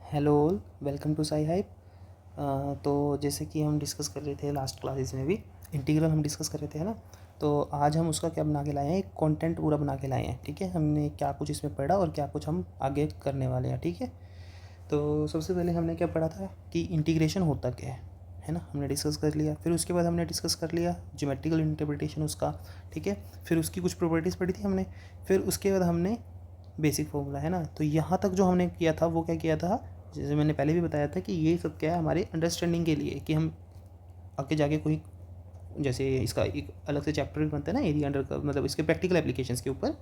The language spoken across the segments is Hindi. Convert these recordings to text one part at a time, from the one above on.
Hello all, welcome to Sci Hype. तो जैसे कि हम डिस्कस कर रहे थे लास्ट क्लासेस में भी इंटीग्रल हम डिस्कस कर रहे थे, है ना। तो आज हम उसका क्या बना के लाए हैं, एक कंटेंट पूरा बना के लाए हैं। ठीक है, हमने क्या कुछ इसमें पढ़ा और क्या कुछ हम आगे करने वाले हैं। ठीक है, तो सबसे पहले हमने क्या पढ़ा था कि इंटीग्रेशन होता क्या है ना, हमने डिस्कस कर लिया। फिर उसके बाद हमने डिस्कस कर लिया ज्योमेट्रिकल इंटरप्रिटेशन उसका। ठीक है, फिर उसकी कुछ प्रॉपर्टीज़ पढ़ी थी हमने। फिर उसके बाद हमने बेसिक फॉर्मूला, है ना। तो यहाँ तक जो हमने किया था वो क्या किया था, जैसे मैंने पहले भी बताया था कि ये सब क्या है हमारे अंडरस्टैंडिंग के लिए, कि हम आगे जाके कोई जैसे इसका एक अलग से चैप्टर भी बनता है ना एरिया अंडर कर्व, मतलब इसके प्रैक्टिकल एप्लीकेशंस के ऊपर,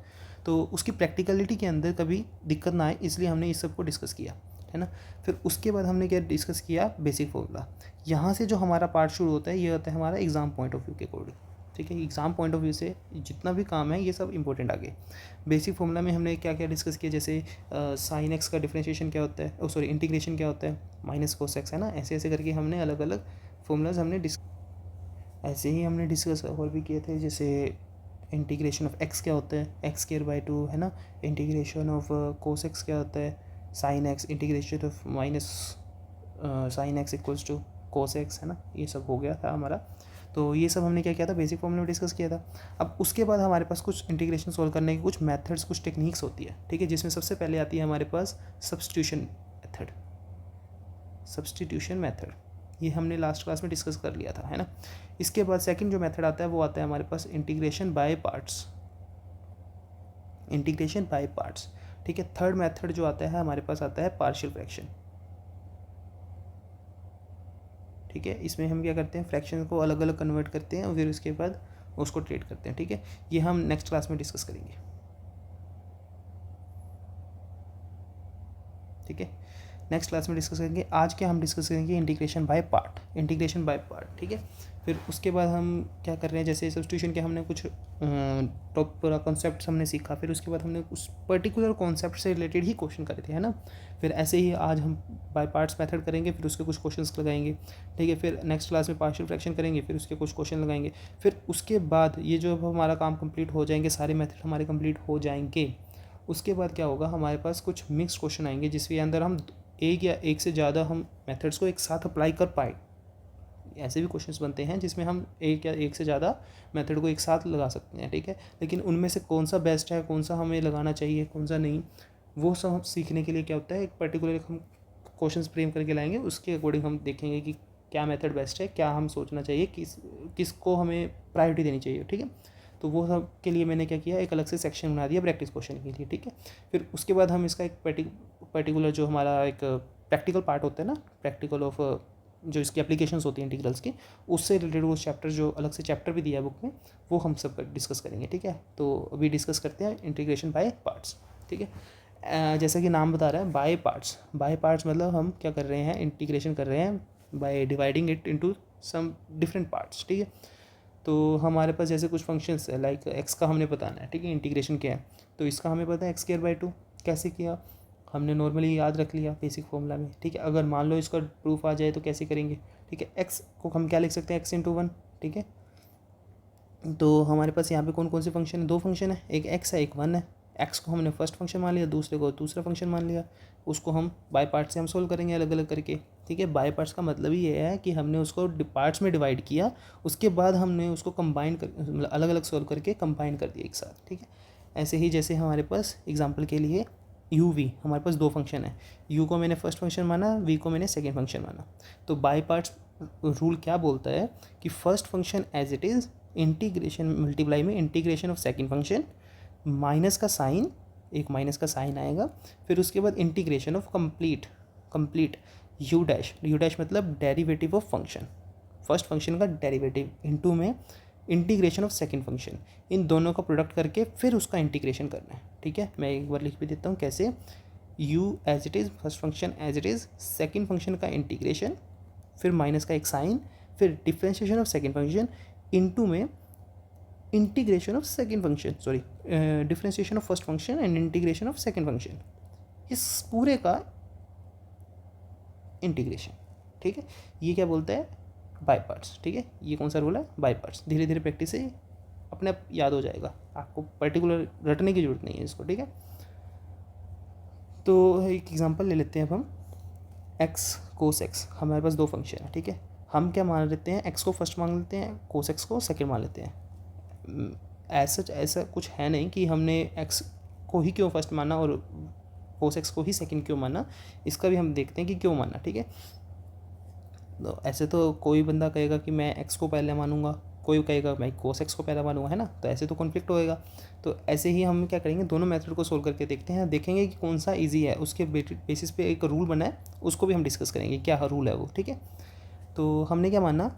तो उसकी प्रैक्टिकलिटी के अंदर कभी दिक्कत ना आए, इसलिए हमने इस सब को डिस्कस किया, है ना। फिर उसके बाद हमने क्या डिस्कस किया, बेसिक फॉर्मूला। यहाँ से जो हमारा पार्ट शुरू होता है ये होता है हमारा एग्ज़ाम पॉइंट ऑफ व्यू के अकॉर्डिंग। ठीक है, एग्ज़ाम पॉइंट ऑफ व्यू से जितना भी काम है ये सब इंपॉर्टेंट आगे। बेसिक फॉर्मूला में हमने क्या क्या डिस्कस किया, जैसे साइन एक्स का डिफरेंशिएशन क्या होता है, सॉरी इंटीग्रेशन क्या होता है, माइनस कोस एक्स, है ना। ऐसे ऐसे करके हमने अलग अलग फॉर्मूलाज हमने ऐसे ही हमने डिस्कस और भी किए थे, जैसे इंटीग्रेशन ऑफ एक्स क्या होता है, एक्स स्क्वायर बाई 2, है ना। इंटीग्रेशन ऑफ कोस एक्स क्या होता है, sine X. Integration of minus sine x equals to cos X, है ना। ये सब हो गया था हमारा। तो ये सब हमने क्या किया था, बेसिक फॉर्मूला में डिस्कस किया था। अब उसके बाद हमारे पास कुछ इंटीग्रेशन सॉल्व करने की कुछ मेथड्स, कुछ टेक्निक्स होती है। ठीक है, जिसमें सबसे पहले आती है हमारे पास सब्स्टिट्यूशन मेथड। सब्स्टिट्यूशन मेथड ये हमने लास्ट क्लास में डिस्कस कर लिया था, है ना। इसके बाद सेकंड जो मेथड आता है वो आता है हमारे पास integration by parts. Integration by parts, ठीक है। थर्ड मेथड जो आता है हमारे पास आता है पार्शियल फ्रैक्शन। ठीक है, इसमें हम क्या करते हैं, फ्रैक्शन को अलग अलग कन्वर्ट करते हैं और फिर उसके बाद उसको ट्रीट करते हैं। ठीक है, ये हम नेक्स्ट क्लास में डिस्कस करेंगे। ठीक है, नेक्स्ट क्लास में डिस्कस करेंगे। आज क्या हम डिस्कस करेंगे, integration by part. Integration by part, ठीक है। फिर उसके बाद हम क्या कर रहे हैं, जैसे सब्स्टिट्यूशन के हमने कुछ टॉप पूरा कॉन्सेप्ट हमने सीखा। फिर उसके बाद हमने उस पर्टिकुलर कॉन्सेप्ट से रिलेटेड ही क्वेश्चन करे थे, है ना। फिर ऐसे ही आज हम बाय पार्ट्स मेथड करेंगे, फिर उसके कुछ क्वेश्चंस लगाएंगे। ठीक है, फिर नेक्स्ट क्लास में पार्शियल फ्रैक्शन करेंगे, फिर उसके कुछ क्वेश्चन लगाएंगे। फिर उसके बाद ये जो हमारा काम कंप्लीट हो जाएंगे, सारे मेथड हमारे कंप्लीट हो जाएंगे, उसके बाद क्या होगा, हमारे पास कुछ मिक्स क्वेश्चन आएंगे जिसके अंदर हम एक या एक से ज़्यादा हम मेथड्स को एक साथ अप्लाई कर पाए। ऐसे भी क्वेश्चंस बनते हैं जिसमें हम एक या एक से ज़्यादा मेथड को एक साथ लगा सकते हैं। ठीक है, लेकिन उनमें से कौन सा बेस्ट है, कौन सा हमें लगाना चाहिए, कौन सा नहीं, वो सब हम सीखने के लिए क्या होता है, एक पर्टिकुलर हम क्वेश्चन फ्रेम करके लाएंगे, उसके अकॉर्डिंग हम देखेंगे कि क्या मेथड बेस्ट है, क्या हम सोचना चाहिए, किसको हमें प्रायोरिटी देनी चाहिए। ठीक है, तो वो सब के लिए मैंने क्या किया, एक अलग से सेक्शन बना दिया प्रैक्टिस क्वेश्चन के लिए। ठीक है, फिर उसके बाद हम इसका एक पर्टिकुलर जो हमारा एक प्रैक्टिकल पार्ट होता है ना, प्रैक्टिकल ऑफ जो इसकी एप्लीकेशंस होती हैं इंटीग्रल्स की, उससे रिलेटेड वो चैप्टर जो अलग से चैप्टर भी दिया है बुक में, वो हम सब डिस्कस करेंगे। ठीक है, तो अभी डिस्कस करते हैं इंटीग्रेशन बाय पार्ट्स। ठीक है, जैसा कि नाम बता रहा है बाय पार्ट्स। बाय पार्ट्स मतलब हम क्या कर रहे हैं, इंटीग्रेशन कर रहे हैं by dividing it into some different parts. ठीक है, तो हमारे पास जैसे कुछ फंक्शंस है, लाइक एक्स का हमने बताना है। ठीक है, इंटीग्रेशन क्या है, तो इसका हमें पता है एक्स स्क्वायर बाई 2। कैसे किया, हमने नॉर्मली याद रख लिया बेसिक फॉर्मूला में। ठीक है, अगर मान लो इसका प्रूफ आ जाए तो कैसे करेंगे। ठीक है, एक्स को हम क्या लिख सकते हैं, एक्स इंटू 1। ठीक है, तो हमारे पास यहाँ पे कौन कौन से फंक्शन है, दो फंक्शन है, एक एक्स है एक 1 है। एक्स को हमने फर्स्ट फंक्शन मान लिया, दूसरे को दूसरा फंक्शन मान लिया। उसको हम बाय पार्ट से हम सोल्व करेंगे अलग अलग करके। ठीक है, बाय पार्ट्स का मतलब ये है कि हमने उसको पार्ट्स में डिवाइड किया, उसके बाद हमने उसको कंबाइन कर, मतलब अलग अलग सोल्व करके कंबाइन कर दिया एक साथ। ठीक है, ऐसे ही जैसे हमारे पास एग्जाम्पल के लिए यू वी, हमारे पास दो फंक्शन है, यू को मैंने फर्स्ट फंक्शन माना, वी को मैंने सेकेंड फंक्शन माना। तो बाय पार्ट्स रूल क्या बोलता है कि first function as it is, integration multiply में integration of second function, minus का साइन, एक माइनस का साइन आएगा, फिर उसके बाद integration of complete u dash मतलब derivative of function, first function का डेरिवेटिव, इनटू में इंटीग्रेशन ऑफ सेकंड फंक्शन, इन दोनों का प्रोडक्ट करके फिर उसका इंटीग्रेशन करना है। ठीक है, मैं एक बार लिख भी देता हूँ कैसे, u as it is, first function as it is, second function का इंटीग्रेशन, फिर माइनस का एक साइन, फिर differentiation of second function, into में integration of second function, sorry differentiation of first function and integration of second function, इस पूरे का इंटीग्रेशन। ठीक है, ये क्या बोलता है, बाय पार्ट्स। ठीक है, ये कौन सा रूल है, बाय पार्ट्स। धीरे धीरे प्रैक्टिस से अपने आप याद हो जाएगा, आपको पर्टिकुलर रटने की जरूरत नहीं है इसको। ठीक है, तो एक एग्जांपल ले लेते हैं अब हम। एक्स कोस एक्स, हमारे पास दो फंक्शन है, ठीक है। हम क्या मान लेते हैं, एक्स को फर्स्ट मान लेते हैं, कोस एक्स को सेकेंड मान लेते हैं। ऐसा कुछ है नहीं कि हमने एक्स को ही क्यों फर्स्ट माना और कोस एक्स को ही सेकंड क्यों माना, इसका भी हम देखते हैं कि क्यों माना, ठीक है। तो ऐसे तो कोई बंदा कहेगा कि मैं एक्स को पहले मानूंगा, कोई कहेगा मैं कोस एक्स को पहले मानूंगा, है ना, तो ऐसे तो कॉन्फ्लिक्ट होएगा। तो ऐसे ही हम क्या करेंगे, दोनों मेथड को सोल्व करके देखते हैं, देखेंगे कि कौन सा ईजी है, उसके बेसिस पे एक रूल बना है, उसको भी हम डिस्कस करेंगे क्या रूल है वो, ठीक है। तो हमने क्या माना,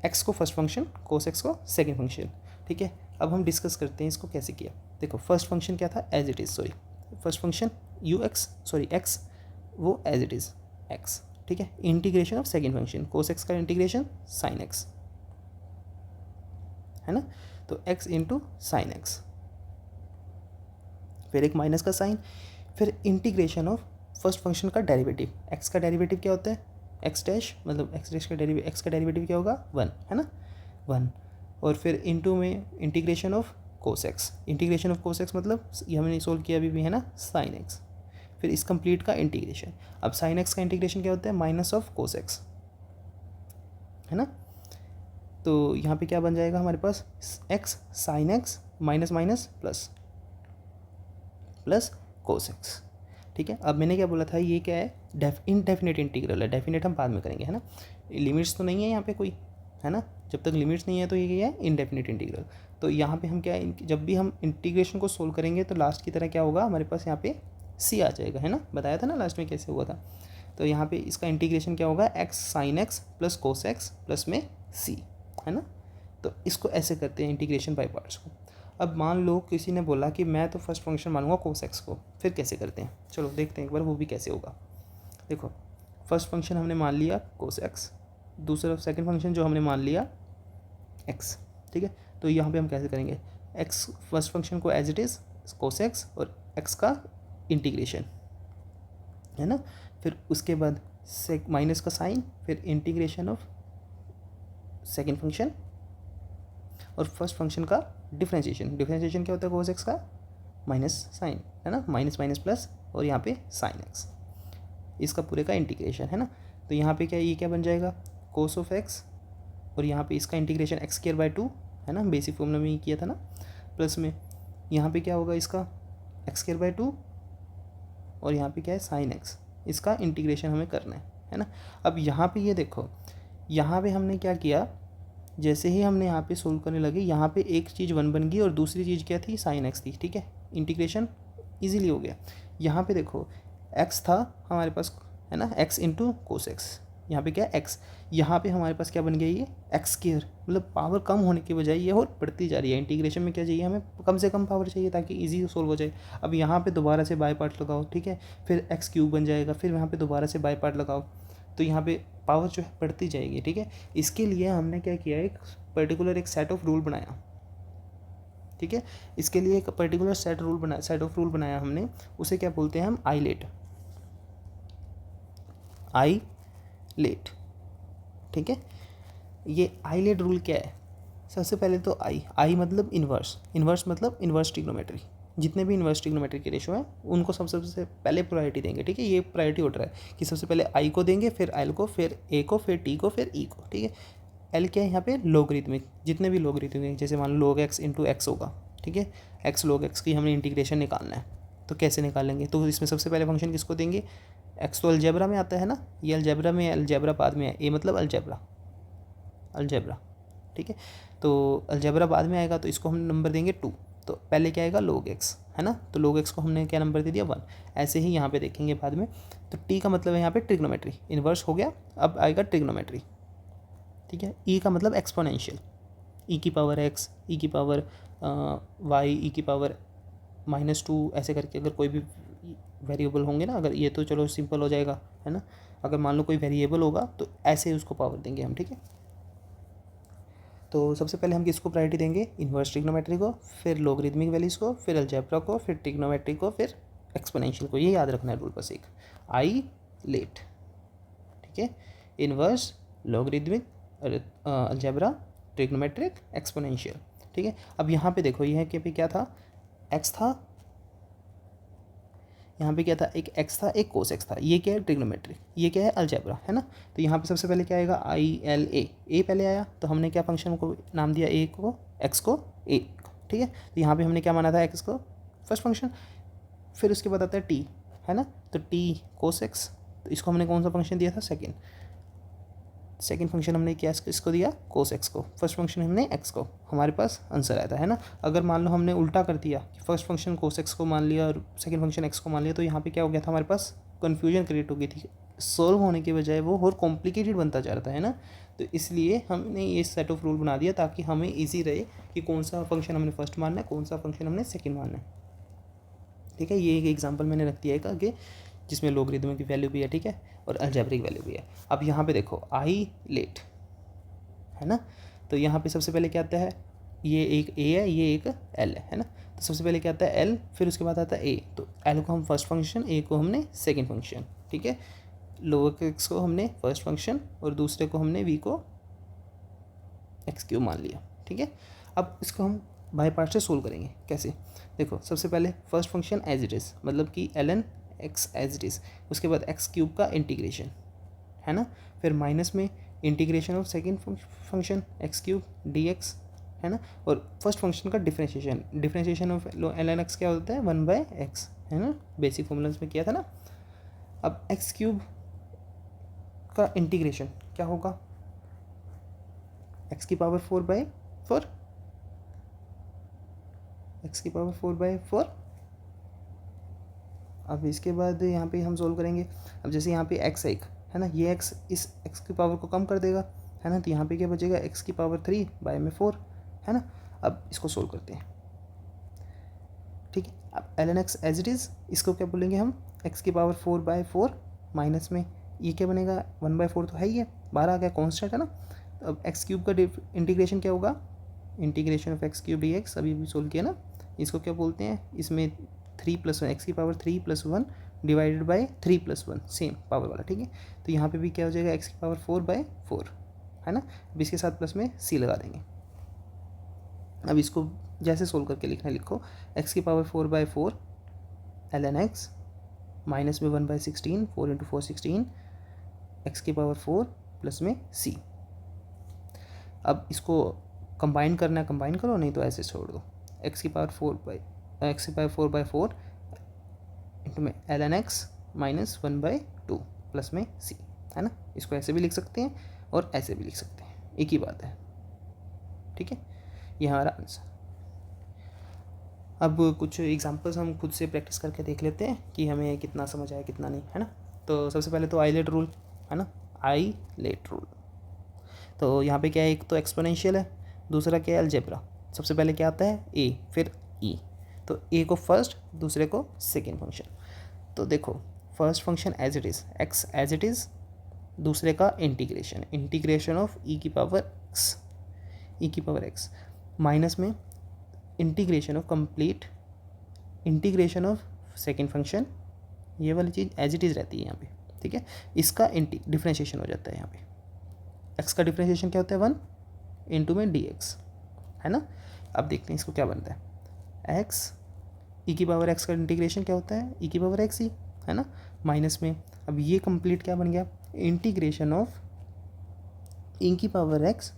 एक्स को फर्स्ट फंक्शन, कोस एक्स को सेकेंड फंक्शन, ठीक है। अब हम डिस्कस करते हैं इसको कैसे किया। देखो फर्स्ट फंक्शन क्या था, as it is, sorry first function U X, sorry X, वो एज इट इज़ एक्स, ठीक है। Integration of second function cos x का इंटीग्रेशन साइन एक्स, है ना, तो एक्स इंटू साइन एक्स, फिर एक माइनस का साइन, फिर इंटीग्रेशन ऑफ फर्स्ट फंक्शन का डेरिवेटिव, एक्स का डेरिवेटिव क्या होता है, एक्स डैश, मतलब एक्स डैश का डेरिवेटिव, एक्स का डेरिवेटिव क्या होगा, वन, है ना, वन। और फिर इनटू में integration of cos x, integration of cos x मतलब ये हमने सोल्व किया अभी भी, है ना, साइन एक्स, फिर इस कंप्लीट का इंटीग्रेशन। अब साइन एक्स का इंटीग्रेशन क्या होता है, माइनस ऑफ कोस एक्स, है ना। तो यहाँ पे क्या बन जाएगा हमारे पास, x sine x minus minus plus, plus cos x, ठीक है। अब मैंने क्या बोला था, ये क्या है, इनडेफिनेट इंटीग्रल है, डेफिनेट हम बाद में करेंगे, है ना, लिमिट्स तो नहीं है यहाँ पे कोई, है ना, जब तक लिमिट्स नहीं है तो ये क्या है, इनडेफिनेट इंटीग्रल। तो यहाँ पे हम क्या है, जब भी हम इंटीग्रेशन को सोल्व करेंगे तो लास्ट की तरह क्या होगा हमारे पास, यहाँ पे सी आ जाएगा, है ना, बताया था ना लास्ट में कैसे हुआ था। तो यहाँ पे इसका इंटीग्रेशन क्या होगा, x sine x plus cos x plus में सी, है ना। तो इसको ऐसे करते हैं इंटीग्रेशन बाय पार्ट्स को। अब मान लो किसी ने बोला कि मैं तो फर्स्ट फंक्शन मानूंगा कोस एक्स को, फिर कैसे करते हैं, चलो देखते हैं एक बार वो भी कैसे होगा। देखो फर्स्ट फंक्शन हमने मान लिया कोस एक्स, दूसरा सेकंड फंक्शन जो हमने मान लिया एक्स, ठीक है। तो यहाँ पे हम कैसे करेंगे, एक्स फर्स्ट फंक्शन को as it is cos x और एक्स का इंटीग्रेशन, है ना, फिर उसके बाद माइनस का साइन, फिर इंटीग्रेशन ऑफ सेकंड फंक्शन और फर्स्ट फंक्शन का डिफरेंशिएशन, डिफरेंशिएशन क्या होता है कोस एक्स का, माइनस साइन, है ना, माइनस माइनस प्लस और यहाँ पे साइन एक्स, इसका पूरे का इंटीग्रेशन, है ना। तो यहाँ पे क्या, ये क्या बन जाएगा, कोस ऑफ एक्स और यहाँ पे इसका इंटीग्रेशन एक्स स्क्वायर बाय 2, है ना, बेसिक फॉर्मूला में ही किया था ना, प्लस में यहाँ पे क्या होगा इसका एक्स स्क्वायर बाय 2 और यहाँ पे क्या है साइन एक्स, इसका इंटीग्रेशन हमें करना है ना। अब यहाँ पे ये देखो, यहाँ पे हमने क्या किया, जैसे ही हमने यहाँ पे सोल्व करने लगे, यहाँ पे एक चीज़ वन बन गई और दूसरी चीज़ क्या थी, साइन एक्स थी, ठीक है, इंटीग्रेशन इजीली हो गया। यहाँ पे देखो एक्स था हमारे पास, है ना, एक्स इंटू कोस एक्स, यहाँ पे क्या है एक्स, यहाँ पे हमारे पास क्या बन गया, ये एक्स स्क्वायर, मतलब पावर कम होने की बजाय ये और बढ़ती जा रही है। इंटीग्रेशन में क्या चाहिए हमें, कम से कम पावर चाहिए ताकि इजी सोल्व हो जाए। अब यहाँ पे दोबारा से बाय पार्ट लगाओ, ठीक है, फिर एक्स क्यूब बन जाएगा, फिर यहाँ पे दोबारा से बाय पार्ट लगाओ, तो यहाँ पे पावर जो है बढ़ती जाएगी, ठीक है। इसके लिए हमने क्या किया, एक पर्टिकुलर एक सेट ऑफ रूल बनाया, ठीक है, इसके लिए एक पर्टिकुलर सेट ऑफ रूल बनाया हमने, उसे क्या बोलते हैं हम, आईलेट, आईलेट, ठीक है। ये आईलेट रूल क्या है, सबसे पहले तो आई मतलब इन्वर्स, इन्वर्स मतलब इन्वर्स ट्रिग्नोमेट्री, जितने भी इन्वर्स ट्रिग्नोमेट्री के रेशो हैं उनको सबसे पहले प्रायोरिटी देंगे, ठीक है, ये प्रायोरिटी ऑर्डर है कि सबसे पहले आई को देंगे, फिर एल को, फिर ए को, फिर टी को, फिर ई को, ठीक है। एल क्या है यहाँ पे, लोगरिथमिक, जितने भी लोगरिथमिक, जैसे मान लो लोग एक्स इंटू एक्स होगा, ठीक है, एक्स लोग एक्स की हमने इंटीग्रेशन निकालना है, तो कैसे निकालेंगे, तो इसमें सबसे पहले फंक्शन किसको देंगे, एक्स तो अलजेब्रा में आता है ना, ये अलजेब्रा में, अलजेब्रा बाद में है, ए मतलब अलजेब्रा, अलजेब्रा, ठीक है। तो अलजेब्रा बाद में आएगा, तो इसको हम नंबर देंगे 2, तो पहले क्या आएगा log x, है ना, तो log x को हमने क्या नंबर दे दिया 1। ऐसे ही यहाँ पे देखेंगे बाद में, तो t का मतलब है यहाँ पे ट्रिग्नोमेट्री, इन्वर्स हो गया, अब आएगा ट्रिग्नोमेट्री, ठीक है। e का मतलब एक्सपोनेंशियल, e की पावर x, e की पावर y, e की पावर -2, ऐसे करके अगर कोई भी वेरिएबल होंगे ना, अगर ये तो चलो सिंपल हो जाएगा, है ना, अगर मान लो कोई वेरिएबल होगा तो ऐसे उसको पावर देंगे हम, ठीक है। तो सबसे पहले हम किसको प्रायोरिटी देंगे, इन्वर्स ट्रिग्नोमेट्री को, फिर लोगरिथमिक वैल्यूज़ को, फिर अलजेब्रा को, फिर ट्रिग्नोमेट्री को, फिर एक्सपोनेंशियल को, ये याद रखना है रूल बस एक, आई लेट, ठीक है, inverse, logarithmic, algebra, trigonometric, exponential, ठीक है। अब यहाँ पे देखो, यह क्या था, एक्स था, यहाँ पे क्या था, एक एक्स था एक कोस एक्स था, ये क्या है ट्रिग्नोमेट्री, ये क्या है अलजेब्रा, है ना। तो यहाँ पे सबसे पहले क्या आएगा, आई एल ए पहले आया, तो हमने क्या फंक्शन को नाम दिया, ए को एक्स को ए, ठीक है। तो यहाँ पे हमने क्या माना था, एक्स को फर्स्ट फंक्शन। फिर उसके बाद आता है टी, है ना, तो टी कोस एक्स, तो इसको हमने कौन सा फंक्शन दिया था, सेकंड फंक्शन हमने क्या इसको दिया, कोस एक्स को, फर्स्ट फंक्शन हमने एक्स को, हमारे पास आंसर आया था, है ना। अगर मान लो हमने उल्टा कर दिया कि फर्स्ट फंक्शन कोस एक्स को मान लिया और सेकंड फंक्शन एक्स को मान लिया, तो यहाँ पे क्या हो गया था, हमारे पास कन्फ्यूजन क्रिएट हो गई थी, सॉल्व होने के बजाय वो और कॉम्प्लिकेटेड बनता जा रहा था, है ना। तो इसलिए हमने ये सेट ऑफ रूल बना दिया ताकि हमें ईजी रहे कि कौन सा फंक्शन हमने फर्स्ट मानना है, कौन सा फंक्शन हमने सेकेंड मानना है, ठीक है। ये एक एग्जाम्पल मैंने रख दिया है आगे, जिसमें लॉगरिथम की वैल्यू भी है, ठीक है, और अलजेब्रिक वैल्यू भी है। अब यहाँ पे देखो आई लेट, है ना, तो यहाँ पे सबसे पहले क्या आता है, ये एक ए है, ये एक एल है ना। तो सबसे पहले क्या आता है एल, फिर उसके बाद आता है ए, तो एल को हम फर्स्ट फंक्शन, ए को हमने सेकंड फंक्शन, ठीक है। लोअर एक्स को हमने फर्स्ट फंक्शन और दूसरे को हमने वी को एक्स क्यूब मान लिया, ठीक है। अब इसको हम बाय पार्ट से सोल्व करेंगे, कैसे, देखो सबसे पहले first function as it is, मतलब कि L N x as it is, उसके बाद एक्स क्यूब का इंटीग्रेशन, है ना, फिर माइनस में integration of second function X cube D x, है ना, और फर्स्ट फंक्शन का differentiation of L N X क्या होता है, 1/x, है ना, बेसिक फॉर्मूलाज में किया था ना। अब एक्स क्यूब का इंटीग्रेशन क्या होगा, एक्स की पावर 4/4, एक्स की पावर 4/4। अब इसके बाद यहाँ पे हम सोल्व करेंगे। अब जैसे यहाँ पे एक्स एक है ना, ये एक्स इस एक्स की पावर को कम कर देगा, है ना, तो यहाँ पे क्या बचेगा, एक्स की पावर 3/4, है ना। अब इसको सोल्व करते हैं, ठीक है। अब L N x as it is, इसको क्या बोलेंगे हम, एक्स की पावर 4/4 माइनस में ये क्या बनेगा, 1/4 तो है ही है, बाहर आ गया कॉन्स्टेंट, है ना। तो अब एक्स क्यूब का इंटीग्रेशन क्या होगा, integration of x cube D x, अभी भी सोल्व किया ना, इसको क्या बोलते हैं, इसमें 3+1 एक्स की power 3+1 divided by 3+1 same power वाला, ठीक है। तो यहाँ पे भी क्या हो जाएगा, एक्स की पावर 4/4, है ना। अब इसके साथ प्लस में सी लगा देंगे। अब इसको जैसे सोल्व करके लिखना, लिखो एक्स की power 4/4 L N X minus में 1/16, 4 × 4 16, एक्स की पावर 4 प्लस में सी। अब इसको कंबाइन करना है, कंबाइन करो, नहीं तो ऐसे छोड़ दो, एक्स की पावर 4/4 इंटू में L N X minus 1/2 plus में सी, है ना। इसको ऐसे भी लिख सकते हैं और ऐसे भी लिख सकते हैं, एक ही बात है, ठीक है। ये हमारा आंसर। अब कुछ एग्जांपल्स हम खुद से प्रैक्टिस करके देख लेते हैं कि हमें कितना समझ आया कितना नहीं, है ना। तो सबसे पहले तो आई लेट रूल, है ना, आई लेट रूल। तो यहाँ पे क्या है, एक तो एक्सपोनेंशियल है, दूसरा क्या है अलजेब्रा। सबसे पहले क्या आता है ए, फिर ई, तो ए को फर्स्ट, दूसरे को सेकेंड फंक्शन। तो देखो first function as it is, X as it is, दूसरे का इंटीग्रेशन ऑफ ई की पावर एक्स माइनस में integration of complete integration of second function, ये वाली चीज़ एज इट इज़ रहती है यहाँ पे, ठीक है। इसका डिफ्रेंशिएशन हो जाता है यहाँ पे, एक्स का डिफ्रेंशिएशन क्या होता है 1 इंटू में डी एक्स, है ना। अब देखते हैं इसको क्या बनता है, एक्स ई की पावर एक्स का इंटीग्रेशन क्या होता है, ई की पावर एक्स ही, है ना, माइनस में अब ये कंप्लीट क्या बन गया, इंटीग्रेशन ऑफ ई की power x,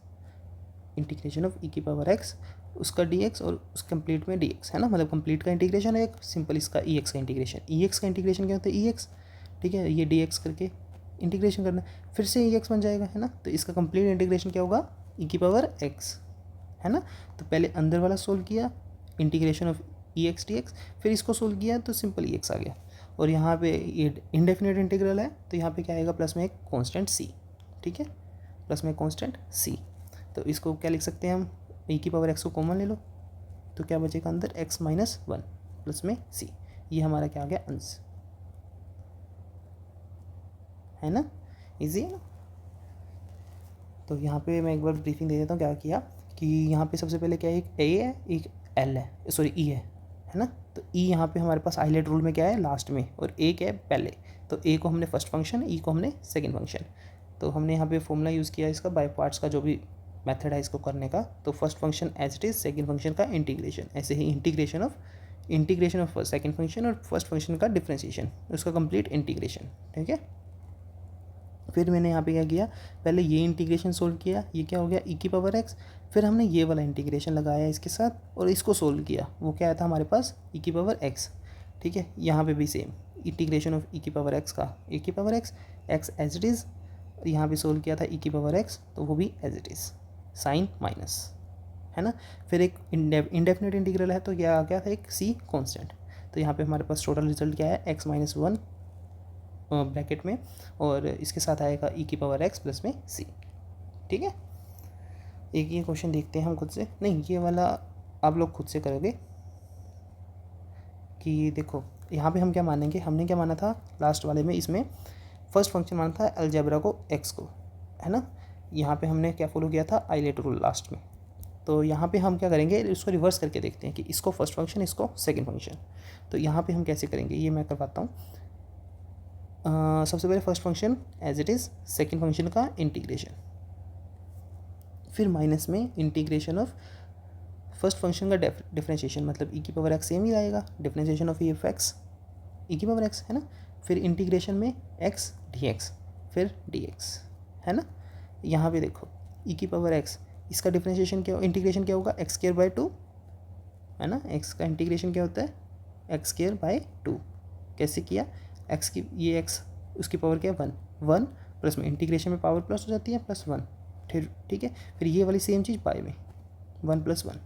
integration of E की पावर एक्स, उसका डी एक्स और उस कंप्लीट में डी एक्स, है ना, मतलब कंप्लीट का इंटीग्रेशन है एक, सिंपल इसका ई एक्स का इंटीग्रेशन, ई एक्स का इंटीग्रेशन क्या होता है ई एक्स, ठीक है, ये डी एक्स करके इंटीग्रेशन करना है, फिर से ई एक्स बन जाएगा, है ना। तो इसका कंप्लीट इंटीग्रेशन क्या होगा, ई की पावर एक्स, है ना। तो पहले अंदर वाला सोल्व किया, integration of E x d x, फिर इसको सोल्व किया तो सिंपल ई एक्स आ गया, और यहाँ पे ये इंडेफिनिट इंटीग्रल है, तो यहाँ पे क्या आएगा, प्लस में एक कॉन्स्टेंट सी, ठीक है, प्लस में कॉन्स्टेंट सी। तो इसको क्या लिख सकते हैं हम, ई की पावर एक्स को कॉमन ले लो, तो क्या बचेगा अंदर, एक्स माइनस 1 प्लस में सी, ये हमारा क्या आ गया आंसर, है ना, इजी है ना। तो यहाँ पे मैं एक बार ब्रीफिंग दे देता हूँ, क्या किया कि यहाँ पे सबसे पहले क्या है, एक ए है एक एल है, सॉरी ई है ना। तो ई यहाँ पे हमारे पास आइलेट रूल में क्या है लास्ट में, और ए क्या है पहले, तो ए को हमने फर्स्ट फंक्शन, ई को हमने सेकेंड फंक्शन। तो हमने यहाँ पे फॉर्मूला यूज़ किया इसका बाय पार्ट्स का, जो भी मेथड है इसको करने का। तो first function as it is, second function का इंटीग्रेशन, ऐसे ही integration of integration of second function और फर्स्ट फंक्शन का डिफरेंशिएशन, उसका कंप्लीट इंटीग्रेशन, ठीक है। फिर मैंने यहाँ पे क्या किया, पहले ये इंटीग्रेशन सोल्व किया, ये क्या हो गया ई की पावर एक्स, फिर हमने ये वाला इंटीग्रेशन लगाया इसके साथ और इसको सोल्व किया, वो क्या आया था हमारे पास ई की पावर एक्स, ठीक है। यहाँ पे भी सेम इंटीग्रेशन ऑफ ई की पावर एक्स का ई की power X, X as it is, यहाँ पे सोल्व किया था ई की पावर एक्स, तो वो भी as it is, sine minus, है ना। फिर एक इंडेफिनिट इंटीग्रल है तो क्या आ गया था एक सी कॉन्स्टेंट, तो यहाँ पे हमारे पास टोटल रिजल्ट क्या है, एक्स माइनस वन ब्रैकेट में और इसके साथ आएगा ई की पावर एक्स प्लस में सी, ठीक है। एक ये क्वेश्चन देखते हैं हम खुद से, नहीं ये वाला आप लोग खुद से करोगे कि देखो यहाँ पे हम क्या मानेंगे, हमने क्या माना था लास्ट वाले में, इसमें फर्स्ट फंक्शन माना था अलजेब्रा को एक्स को, है ना। यहाँ पे हमने क्या फॉलो किया था, आइलेट रूल लास्ट में, तो यहाँ पे हम क्या करेंगे, इसको रिवर्स करके देखते हैं कि इसको फर्स्ट फंक्शन इसको सेकंड फंक्शन, तो यहाँ पे हम कैसे करेंगे ये मैं करवाता हूँ। सबसे पहले first function as it is, second function का इंटीग्रेशन, फिर माइनस में इंटीग्रेशन ऑफ फर्स्ट फंक्शन का डिफरेंशिएशन, मतलब ई की पावर एक्स सेम ही आएगा, differentiation of e f x e की पावर एक्स, है ना। फिर इंटीग्रेशन में एक्स डी एक्स, फिर डी एक्स, है ना। यहाँ पे देखो ई की पावर एक्स, इसका डिफरेंशिएशन क्या, इंटीग्रेशन क्या होगा, एक्स स्क्वायर बाय टू, है ना। एक्स का इंटीग्रेशन क्या होता है, एक्स स्क्वायर बाय टू, कैसे किया, एक्स की ये एक्स उसकी पावर क्या है वन, वन प्लस में इंटीग्रेशन में पावर प्लस हो जाती है प्लस वन, फिर ठीक है, फिर ये वाली सेम चीज़ बाय में वन प्लस वन,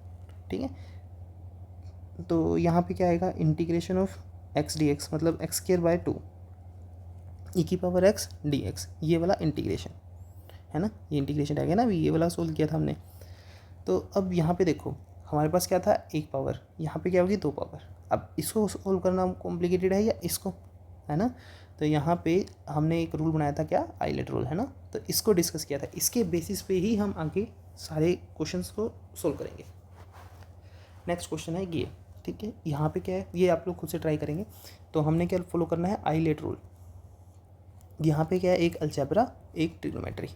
ठीक है। तो यहाँ पे क्या आएगा, integration of x d x, मतलब एक्स स्क्वायर बाय टू ई की पावर एक्स डी एक्स, ये वाला इंटीग्रेशन, है ना। ये इंटीग्रेशन आ गया ना, अभी ये वाला सोल्व किया था हमने। तो अब यहाँ पे देखो हमारे पास क्या था, एक पावर, यहाँ पे क्या होगी दो पावर, अब इसको सोल्व करना कॉम्प्लिकेटेड है या इसको, है ना। तो यहाँ पे हमने एक रूल बनाया था क्या, आइलेट रूल, है ना। तो इसको डिस्कस किया था, इसके बेसिस पे ही हम आगे सारे क्वेश्चंस को सोल्व करेंगे। नेक्स्ट क्वेश्चन है ये, ठीक है। यहाँ पे क्या है, ये आप लोग खुद से ट्राई करेंगे। तो हमने क्या फॉलो करना है, आइलेट रूल। यहाँ पे क्या है, एक अलजेब्रा एक ट्रिग्नोमेट्री,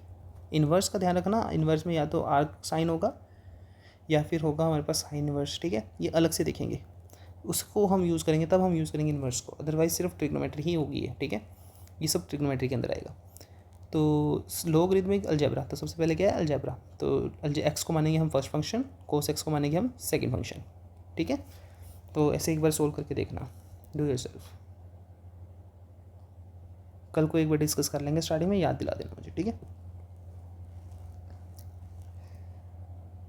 इन्वर्स का ध्यान रखना, इन्वर्स में या तो आर्क साइन होगा या फिर होगा हमारे पास साइन इन्वर्स, ठीक है। ये अलग से देखेंगे, उसको हम यूज़ करेंगे, तब हम यूज़ करेंगे इन्वर्स को, अदरवाइज सिर्फ ट्रिग्नोमेट्री ही होगी है, ठीक है। ये सब ट्रिग्नोमेट्री के अंदर आएगा। तो लोगरिथमिक अलजेब्रा, तो सबसे पहले क्या है अलजेब्रा, तो एक्स को मानेंगे हम फर्स्ट फंक्शन, कोस एक्स को मानेंगे हम सेकंड फंक्शन, ठीक है। तो ऐसे एक बार सोल्व करके देखना, डू योरसेल्फ। कल को एक बार डिस्कस कर लेंगे, स्टार्टिंग में याद दिला देना मुझे, ठीक है।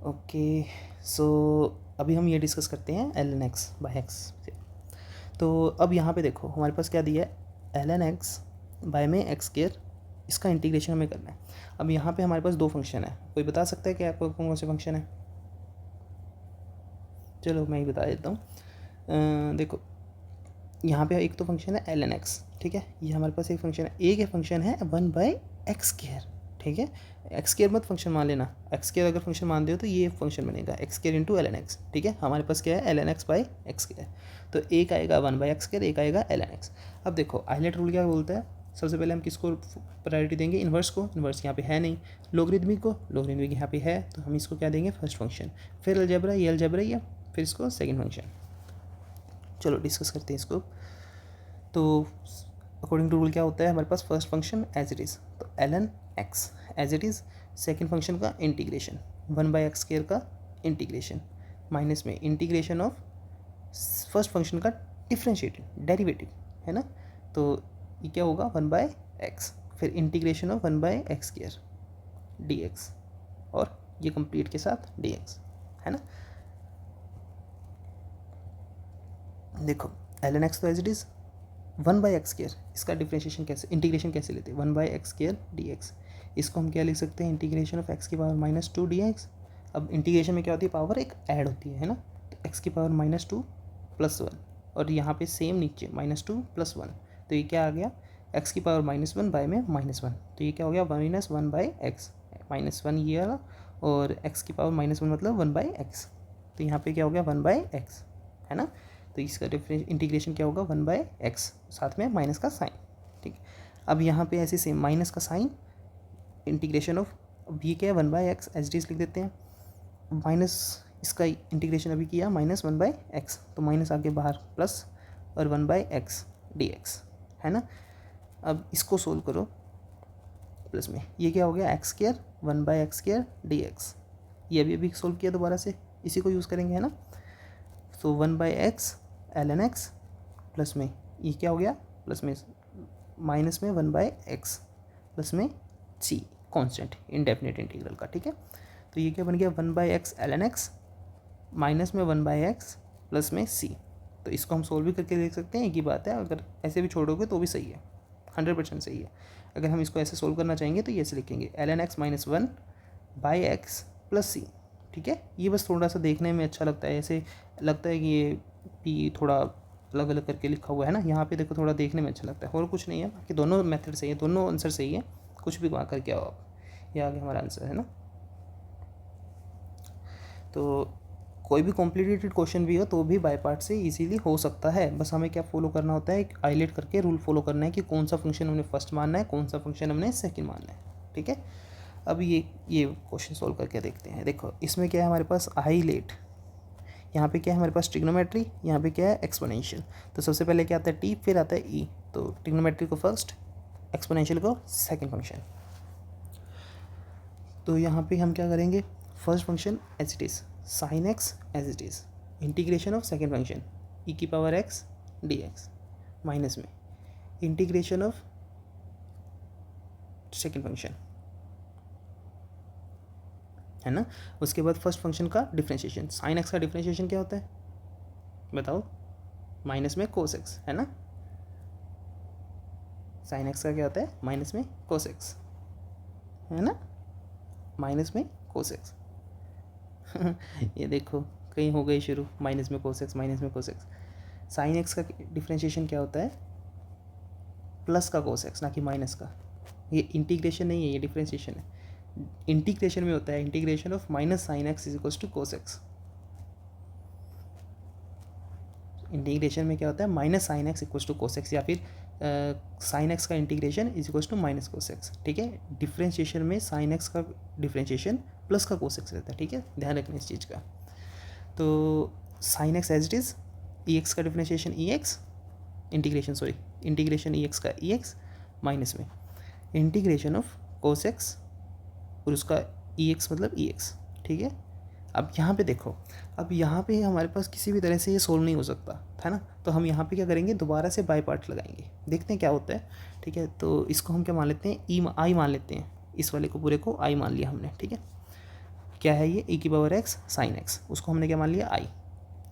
ओके, सो अभी हम ये डिस्कस करते हैं L N X by X से। तो अब यहाँ पे देखो हमारे पास क्या दिया है, एल एन एक्स बाय में एक्स स्क्वायर, इसका इंटीग्रेशन हमें करना है। अब यहाँ पे हमारे पास दो फंक्शन है, कोई बता सकता है कि आपको कौन से फंक्शन है, चलो मैं ही बता देता हूँ। देखो यहाँ पे एक तो फंक्शन है एल एन एक्स, ठीक है, ये हमारे पास एक फंक्शन है, एक फंक्शन है वन बाई एक्स स्क्वायर, ठीक है। एक्स स्क्वायर मत फंक्शन मान लेना, एक्स स्क्वायर अगर फंक्शन मान दो तो ये फंक्शन बनेगा X square into L N X, ठीक है। हमारे पास क्या है L N X by x square, तो एक आएगा वन बाई एक्स स्क्वायर, एक आएगा एल एन एक्स। अब देखो आइलेट रूल क्या बोलता है, सबसे पहले हम किसको प्रायोरिटी देंगे, इन्वर्स को, इन्वर्स यहाँ पे है नहीं, लोगरिथमिक को, लोगरिथमिक यहाँ पे है, तो हम इसको क्या देंगे फर्स्ट फंक्शन, फिर अलजेब्रा, ये अलजेब्रा ही है, फिर इसको सेकेंड फंक्शन। चलो डिस्कस करते हैं इसको। तो अकॉर्डिंग टू रूल क्या होता है हमारे पास, first function as it is, तो l N x as it is, second function का integration one by x square का इंटीग्रेशन, माइनस में इंटीग्रेशन ऑफ फर्स्ट फंक्शन का डिफ्रेंशिएटेड डेरिवेटिव, है ना। तो ये क्या होगा वन बाय एक्स, फिर integration of one by x square D x, और ये कंप्लीट के साथ डी एक्स, है ना। देखो एल एन एक्स तो as it is one by x square, इसका डिफ्रेंशिएशन कैसे, इंटीग्रेशन कैसे लेते हैं, one by x square D X, इसको हम क्या लिख सकते हैं, इंटीग्रेशन ऑफ एक्स की power minus two D X. अब इंटीग्रेशन में क्या होती है, पावर एक ऐड होती है ना, तो एक्स की power minus two plus one, और यहाँ पे सेम नीचे माइनस टू प्लस वन, तो ये क्या आ गया, एक्स की पावर माइनस वन बाय में माइनस वन, तो ये क्या हो गया minus one by x, minus one ये वाला, और एक्स की पावर माइनस वन मतलब वन बाई एक्स, तो यहाँ पे क्या हो गया वन बाई एक्स, है ना। तो इसका डिफरेंस इंटीग्रेशन क्या होगा वन बाय एक्स, साथ में माइनस का साइन, ठीक है। अब यहाँ पे ऐसे सेम माइनस का साइन, इंटीग्रेशन ऑफ, अब ये क्या है one by x H D लिख देते हैं, माइनस इसका इंटीग्रेशन अभी किया -1/x, तो माइनस आगे बाहर प्लस और 1/x dx, है ना। अब इसको सोल्व करो प्लस में, ये क्या हो गया x², 1/x² dx, ये अभी सोल्व किया दोबारा से, इसी को यूज़ करेंगे, है ना। तो 1/x ln x प्लस में ये क्या हो गया, प्लस में माइनस में 1/x प्लस में c कांस्टेंट इंडेफिनिट इंटीग्रल का, ठीक है। तो ये क्या बन गया 1/x ln x माइनस में 1/x प्लस में c। तो इसको हम सोल्व भी करके देख सकते हैं, एक ही बात है, अगर ऐसे भी छोड़ोगे तो भी सही है, 100% सही है। अगर हम इसको ऐसे सोल्व करना चाहेंगे तो ये ऐसे लिखेंगे ln x minus 1/x plus c, ठीक है। ये बस थोड़ा सा देखने में अच्छा लगता है, ऐसे लगता है कि ये भी थोड़ा अलग अलग करके लिखा हुआ है ना, यहाँ पे देखो थोड़ा देखने में अच्छा लगता है, और कुछ नहीं है, बाकी दोनों मेथड सही है, दोनों आंसर सही है, कुछ भी वहाँ करके आओ आप, ये आगे हमारा आंसर है ना। तो कोई भी कॉम्प्लिकेटेड क्वेश्चन भी हो तो भी बाय पार्ट से इजीली हो सकता है, बस हमें क्या फॉलो करना होता है, एक हाईलाइट करके रूल फॉलो करना है कि कौन सा फंक्शन हमने फर्स्ट मानना है, कौन सा फंक्शन हमने सेकंड मानना है, ठीक है। अब ये क्वेश्चन सोल्व करके देखते हैं। देखो इसमें क्या है हमारे पास हाईलाइट, यहाँ पे क्या है हमारे पास ट्रिग्नोमेट्री, यहाँ पे क्या है एक्सपोनेंशियल। तो सबसे पहले क्या आता है टी, फिर आता है ई, तो ट्रिग्नोमेट्री को फर्स्ट, एक्सपोनेंशियल को सेकंड फंक्शन। तो यहाँ पे हम क्या करेंगे, first function as it is sine x as it is, integration of second function e⁻x dx, minus में इंटीग्रेशन ऑफ सेकंड फंक्शन, है ना। उसके बाद फर्स्ट फंक्शन का डिफ्रेंशिएशन, साइन एक्स का डिफ्रेंशिएशन क्या होता है बताओ, माइनस में कोस एक्स, है ना। साइन एक्स का क्या होता है माइनस में कोस एक्स, है ना, माइनस में कोस एक्स ये देखो कहीं हो गई शुरू, माइनस में कोस एक्स, माइनस में कोस एक्स। साइन एक्स का डिफ्रेंशिएशन क्या होता है, प्लस का कोस एक्स, ना कि माइनस का। ये इंटीग्रेशन नहीं है, ये डिफ्रेंशिएशन है। इंटीग्रेशन में होता है integration of minus sine x is equals to cos x. Integration में क्या होता है minus sine x equals to cos x, या फिर साइन एक्स का integration is equals to minus cos x, ठीक है। डिफ्रेंशिएशन में साइन एक्स का डिफ्रेंशिएशन प्लस का कोस एक्स रहता है, ठीक है, ध्यान रखना इस चीज़ का। तो sine x as it is, e x का differentiation e x, integration e x का ई एक्स, माइनस में इंटीग्रेशन ऑफ कोस एक्स और उसका ई एक्स मतलब ई एक्स, ठीक है। अब यहाँ पे देखो, अब यहाँ पे हमारे पास किसी भी तरह से ये सोल्व नहीं हो सकता है ना, तो हम यहाँ पे क्या करेंगे दोबारा से बाय पार्ट लगाएंगे, देखते हैं क्या होता है, ठीक है। तो इसको हम क्या मान लेते हैं आई मान लेते हैं, इस वाले को पूरे को आई मान लिया हमने, ठीक है। क्या है ये e⁻x साइन एक्स, उसको हमने क्या मान लिया आई,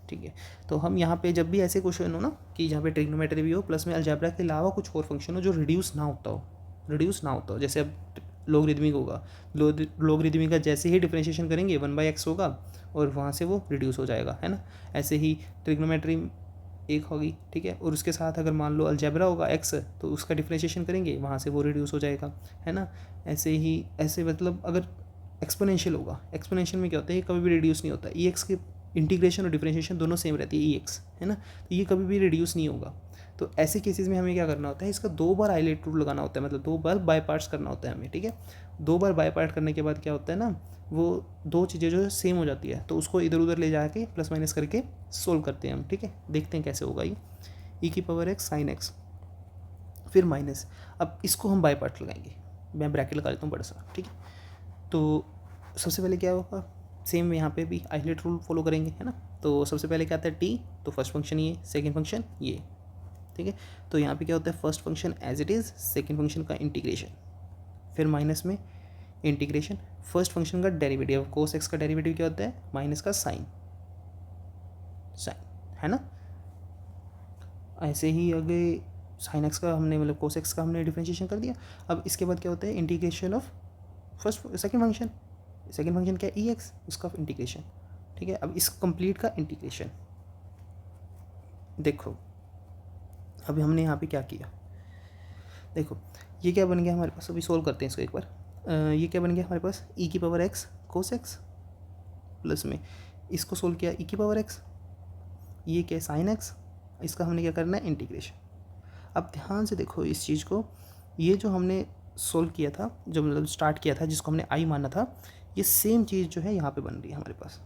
ठीक है। तो हम यहाँ पे जब भी ऐसे क्वेश्चन हो ना कि जहाँ पे ट्रिग्नोमेट्री भी हो प्लस में अलजेब्रा के अलावा कुछ और फंक्शन हो जो रिड्यूस ना होता हो, जैसे अब लोगरिदमिक होगा, लोगरिदमिक का जैसे ही डिफरेंशिएशन करेंगे 1/x होगा और वहाँ से वो रिड्यूस हो जाएगा, है ना। ऐसे ही ट्रिग्नोमेट्री एक होगी, ठीक है, और उसके साथ अगर मान लो अलजेब्रा होगा x, तो उसका डिफरेंशिएशन करेंगे वहाँ से वो रिड्यूस हो जाएगा, है ना। ऐसे मतलब अगर एक्सपोनेंशियल होगा, एक्सपोनेंशियल में क्या होता है ये कभी भी रिड्यूस नहीं होता, ई एक्स के इंटीग्रेशन और डिफरेंशिएशन दोनों सेम रहती है ई एक्स, है ना, तो ये कभी भी रिड्यूस नहीं होगा। तो ऐसे केसेस में हमें क्या करना होता है, इसका 2 बार हाईलाइट रूल लगाना होता है, मतलब 2 बार बाय पार्ट्स करना होता है हमें, ठीक है। 2 बार बाय पार्ट करने के बाद क्या होता है ना, वो 2 चीज़ें जो है सेम हो जाती है, तो उसको इधर उधर ले जाके प्लस माइनस करके सोल्व करते हैं हम, ठीक है। देखते हैं कैसे होगा ये e⁻x साइन एक्स फिर माइनस, अब इसको हम बाय पार्ट लगाएंगे, मैं ब्रैकेट लगा लेता हूँ बड़ा सा, ठीक है। तो सबसे पहले क्या होगा, सेम यहाँ पे भी हाईलाइट रूल फॉलो करेंगे, है ना। तो सबसे पहले क्या आता है टी, तो फर्स्ट फंक्शन ये, सेकंड फंक्शन ये, ठीक है। तो यहाँ पे क्या होता है first function as it is, second function का इंटीग्रेशन, फिर माइनस में इंटीग्रेशन फर्स्ट फंक्शन का डेरिवेटिव, कोस एक्स का डेरिवेटिव क्या होता है माइनस का साइन, है ना। ऐसे ही आगे साइन एक्स का हमने मतलब कोस एक्स का हमने डिफरेंशिएशन कर दिया। अब इसके बाद क्या होता है इंटीग्रेशन ऑफ सेकंड फंक्शन क्या है ई एक्स, उसका इंटीग्रेशन, ठीक है। अब इस कंप्लीट का इंटीग्रेशन, देखो अभी हमने यहाँ पे क्या किया, देखो ये क्या बन गया हमारे पास, अभी सोल्व करते हैं इसको एक बार। ये क्या बन गया हमारे पास e⁻x कोस एक्स प्लस में इसको सोल्व किया e⁻x, ये क्या साइन एक्स, इसका हमने क्या करना है इंटीग्रेशन। अब ध्यान से देखो इस चीज़ को, ये जो हमने सोल्व किया था, जब मतलब स्टार्ट किया था जिसको हमने आई माना था, ये सेम चीज़ जो है यहाँ पे बन रही है हमारे पास,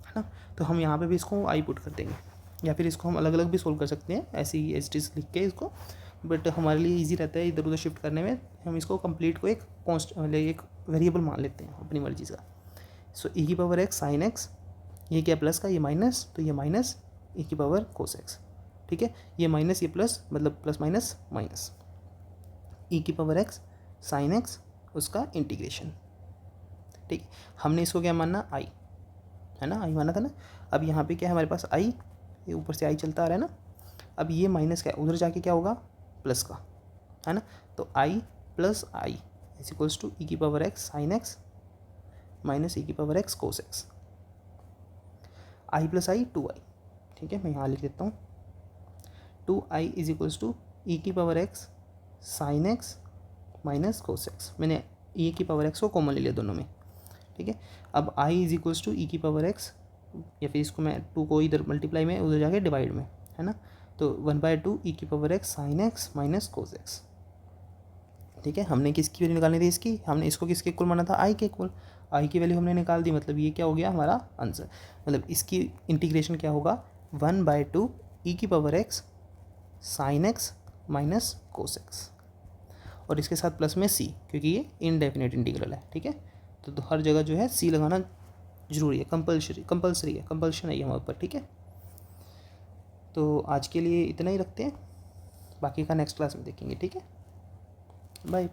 है ना, तो हम यहाँ पे भी इसको आई पुट कर देंगे, या फिर इसको हम अलग अलग भी सोल्व कर सकते हैं ऐसे ही एज लिख के इसको, बट हमारे लिए ईजी रहता है इधर उधर शिफ्ट करने में। हम इसको कंप्लीट को एक मतलब एक वेरिएबल मान लेते हैं अपनी मर्जी का। सो e की पावर x साइन x, ये क्या प्लस का, ये माइनस, तो ये माइनस e की पावर कोस x, ठीक है। ये माइनस ये प्लस, मतलब प्लस माइनस माइनस, e की पावर x साइन x, उसका इंटीग्रेशन, ठीक है। हमने इसको क्या मानना, i है ना, i माना था ना। अब यहाँ पे क्या है हमारे पास i, ये ऊपर से i चलता आ रहा है ना। अब ये माइनस क्या है, उधर जाके क्या होगा, प्लस का, है ना। तो i plus i is equals to e की पावर x साइन x माइनस e की power x cos x, i plus i 2i, ठीक है। मैं यहाँ लिख देता हूँ 2i is equals to e की पावर x साइन x माइनस कोस x। मैंने e की पावर x को कॉमन ले लिया दोनों में, ठीक है। अब i is equals to e की पावर x, या फिर इसको मैं 2 को इधर मल्टीप्लाई में, उधर जाके डिवाइड में, है ना। तो 1/2 e की पावर x साइन x माइनस कोस x, ठीक है। हमने किसकी वैल्यू निकालनी थी, इसकी, हमने इसको किसके इक्वल माना था, i के इक्वल। i की वैल्यू हमने निकाल दी, मतलब ये क्या हो गया हमारा आंसर। मतलब इसकी इंटीग्रेशन क्या होगा, 1/2 e की पावर x साइन x माइनस कोस x, और इसके साथ प्लस में c, क्योंकि ये इनडेफिनेट इंटीग्रल है, ठीक है। तो हर जगह जो है c लगाना जरूरी है, कंपल्सरी है, कंपल्शन है हमारे ऊपर, ठीक है। तो आज के लिए इतना ही रखते हैं, बाकी का नेक्स्ट क्लास में देखेंगे, ठीक है। बाय।